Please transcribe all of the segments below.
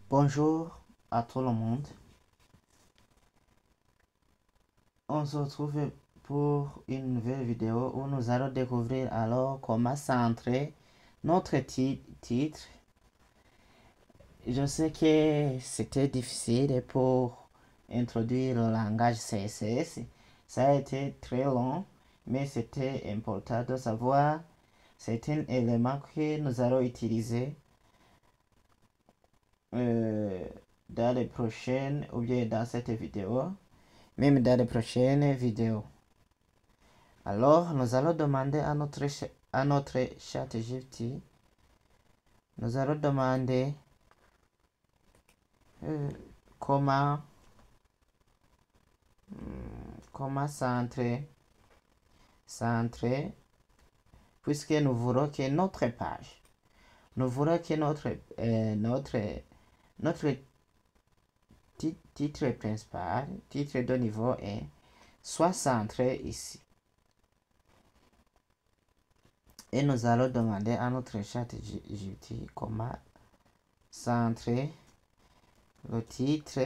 Bonjour à tout le monde. On se retrouve pour une nouvelle vidéo où nous allons découvrir alors comment centrer notre titre. Je sais que c'était difficile pour introduire le langage CSS. Ça a été très long, mais c'était important de savoir certains éléments que nous allons utiliser dans les prochaines ou bien dans cette vidéo, même dans les prochaines vidéos. Alors, nous allons demander à notre chat GPT, nous allons demander comment centrer, puisque nous voulons que notre page, nous voulons que notre titre principal, titre de niveau 1, soit centré ici. Et nous allons demander à notre chat GPT comment centrer le titre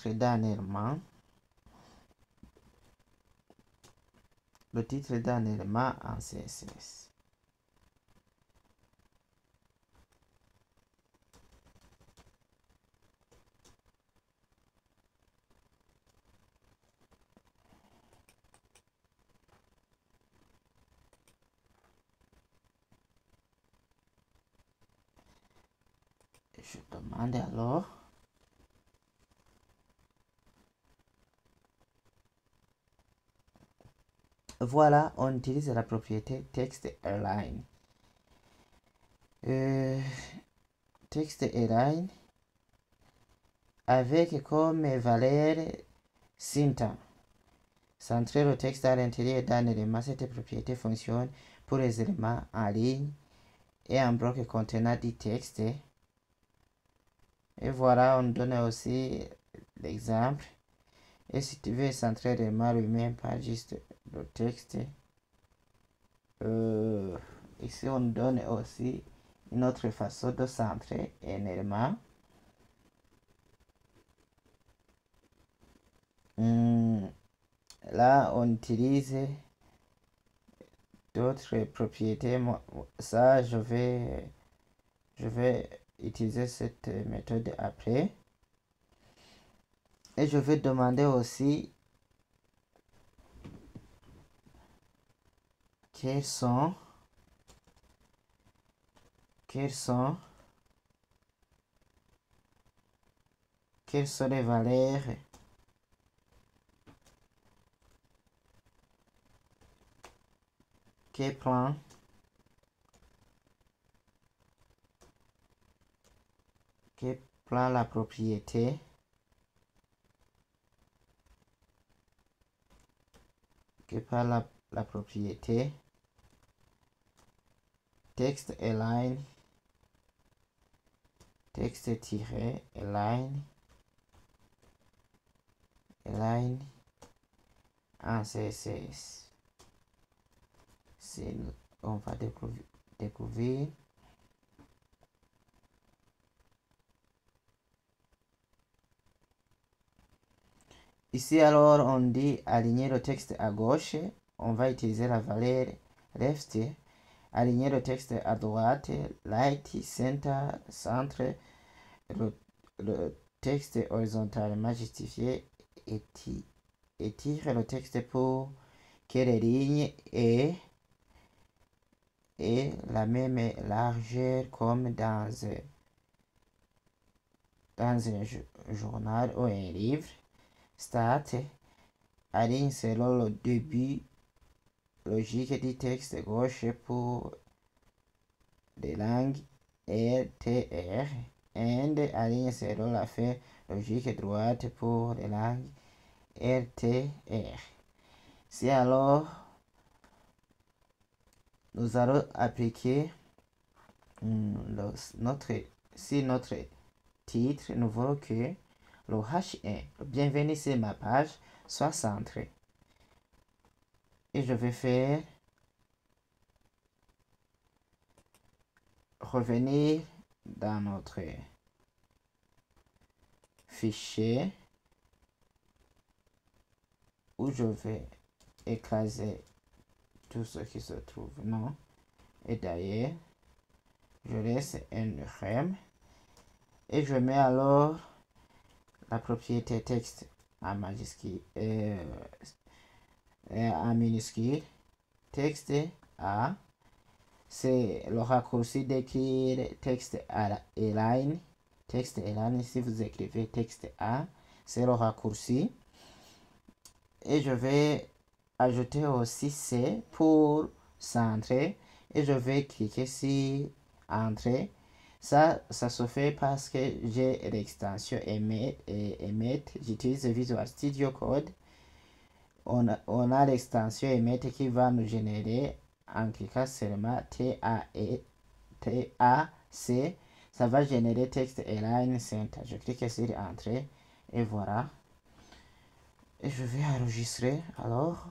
d'un élément, en CSS. Je demande alors voilà, on utilise la propriété textAlign. textAlign avec comme valeur syntaxe. Centrer le texte à l'intérieur d'un élément. Cette propriété fonctionne pour les éléments en ligne et en bloc contenant du texte. Et voilà, on donne aussi l'exemple. Et si tu veux centrer l'élément lui-même, pas juste le texte. Ici, on donne aussi une autre façon de centrer un élément. Là, on utilise d'autres propriétés. Ça, je vais utiliser cette méthode après. Et je vais demander aussi quelles sont les valeurs que prend la propriété la propriété textAlign en CSS. On va découvrir ici. Alors on dit aligner le texte à gauche, on va utiliser la valeur left. Aligner le texte à droite, right, center, centre. Le texte horizontalement justifié, étire le texte pour que les lignes aient la même largeur comme dans un journal ou un livre. Start, aligne selon le début logique du texte gauche pour les langues RTR. And aligne selon la fin logique droite pour les langues RTR. Si alors nous allons appliquer notre titre, nous voulons que le H1, le bienvenue sur ma page, soit centré. Et je vais faire revenir dans notre fichier où je vais écraser tout ce qui se trouve non et d'ailleurs je laisse un rem et je mets alors la propriété texte en majuscule en minuscule. Texte A, c'est le raccourci d'écrire texte align. Texte align, si vous écrivez texte A, c'est le raccourci. Et je vais ajouter aussi C pour centrer. Et je vais cliquer sur Entrée. Ça se fait parce que j'ai l'extension Emmet. J'utilise Visual Studio Code. On a l'extension Emmet qui va nous générer en cliquant seulement TAC. Ça va générer texte Align Center. Je clique sur Entrée et voilà. Et je vais enregistrer alors.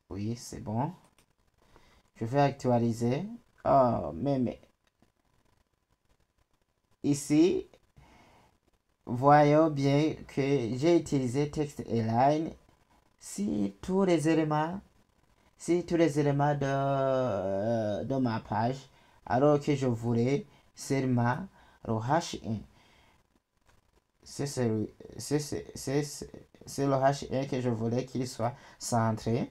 Oui, c'est bon. Je vais actualiser. Oh, mais ici, voyons bien que j'ai utilisé texte align si tous les éléments de ma page, alors que je voulais seulement le H1. C'est le H1 que je voulais qu'il soit centré.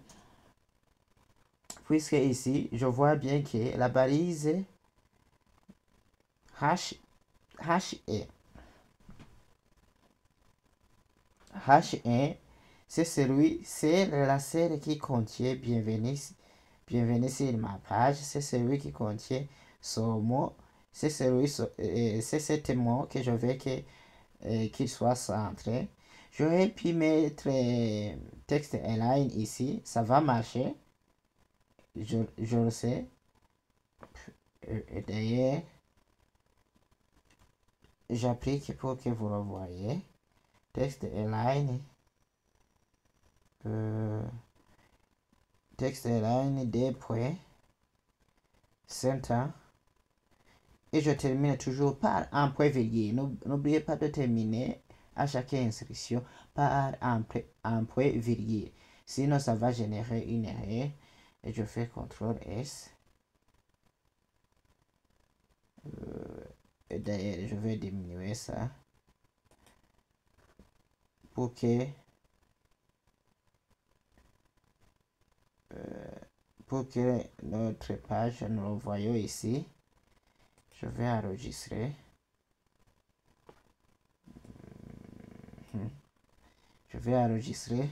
Puisque ici, je vois bien que la balise H1 c'est la série qui contient bienvenue sur ma page, c'est celui qui contient ce mot, c'est cet mot que je veux qu'il soit centré. J'aurais pu mettre texte align ici, ça va marcher, je le sais. Et d'ailleurs, j'applique pour que vous le voyez. Texte align. Texte align des points. Center. Et je termine toujours par un point virgule. N'oubliez pas de terminer à chaque instruction par un point virgule. Sinon, ça va générer une erreur. Et je fais CTRL S. Et d'ailleurs, je vais diminuer ça pour que notre page, nous le voyons ici. Je vais enregistrer. Je vais enregistrer.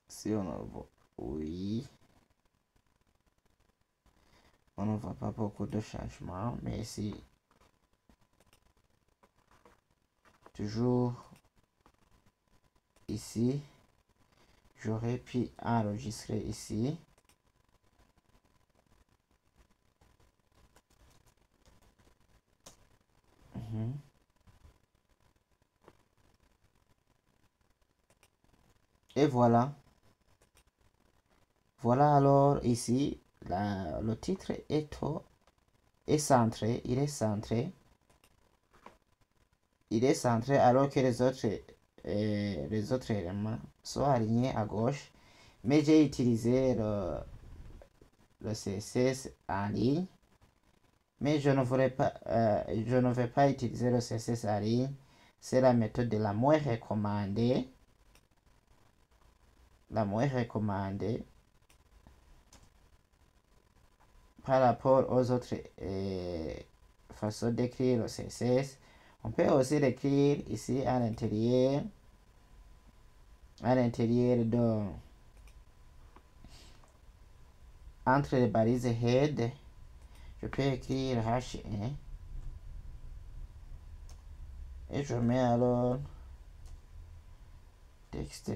Si on le voit, oui. On ne voit pas beaucoup de changements, mais ici, toujours ici, j'aurais pu enregistrer ici. Et voilà. Voilà alors ici, le titre est centré, il est centré. Il est centré alors que les autres éléments sont alignés à gauche. Mais j'ai utilisé le CSS en ligne. Mais je ne vais pas utiliser le CSS en ligne. C'est la méthode de la moins recommandée. La moins recommandée par rapport aux autres façons d'écrire le CSS. On peut aussi l'écrire ici à l'intérieur de entre les balises head. Je peux écrire H1 et je mets alors texte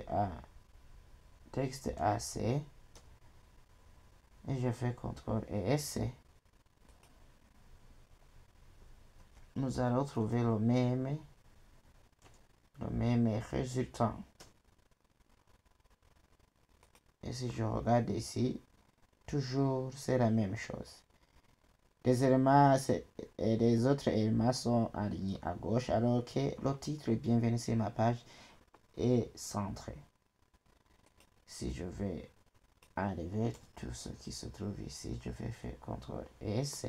AC. Et je fais CTRL et S. Nous allons trouver le même résultat. Et si je regarde ici, toujours c'est la même chose. Les éléments et les autres éléments sont alignés à gauche, alors que le titre Bienvenue sur ma page est centré. Si je vais enlever tout ce qui se trouve ici, je vais faire CTRL S.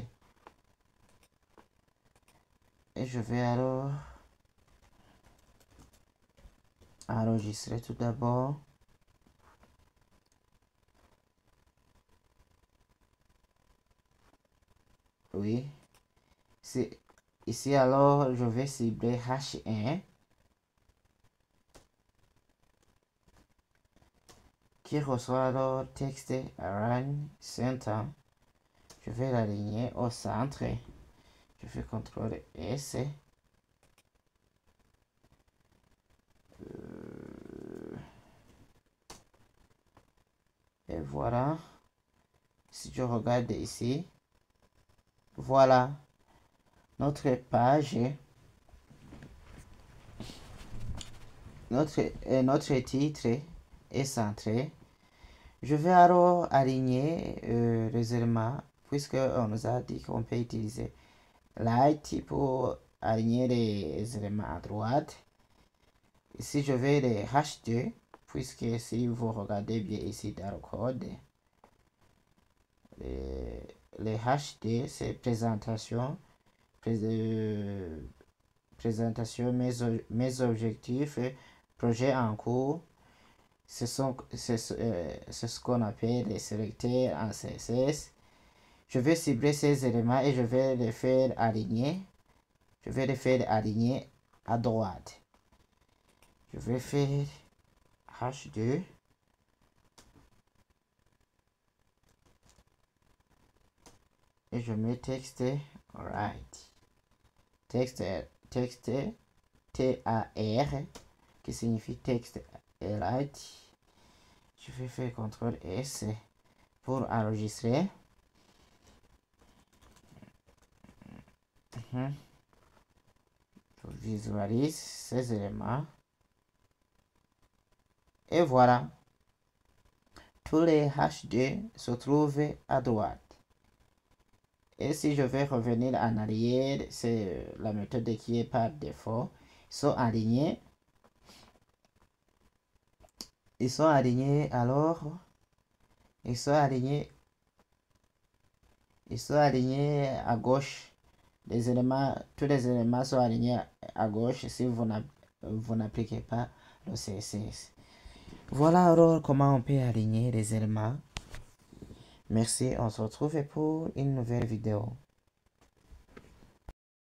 Et je vais alors enregistrer tout d'abord. Oui. Ici alors, je vais cibler H1 qui reçoit alors texte Align Center. Je vais l'aligner au centre. Je fais CTRL S. Et voilà. Si je regarde ici, voilà. Notre page, notre titre est centré. Je vais alors aligner les éléments, puisque on nous a dit qu'on peut utiliser Light pour aligner les éléments à droite. Ici, je vais les H2, puisque si vous regardez bien ici dans le code, les H2, c'est présentation, mes objectifs, projet en cours. C'est ce qu'on appelle les sélecteurs en CSS. Je vais cibler ces éléments et je vais les faire aligner. Je vais les faire aligner à droite. Je vais faire H2. Et je mets texte right. Texte TAR qui signifie texte right. Je vais faire CTRL S pour enregistrer. Je visualise ces éléments. Et voilà. Tous les H2 se trouvent à droite. Et si je vais revenir en arrière, c'est la méthode qui est par défaut. Ils sont alignés. Ils sont alignés alors. Ils sont alignés à gauche. Les éléments, tous les éléments sont alignés à gauche si vous n'appliquez pas le CSS. Voilà alors comment on peut aligner les éléments. Merci, on se retrouve pour une nouvelle vidéo.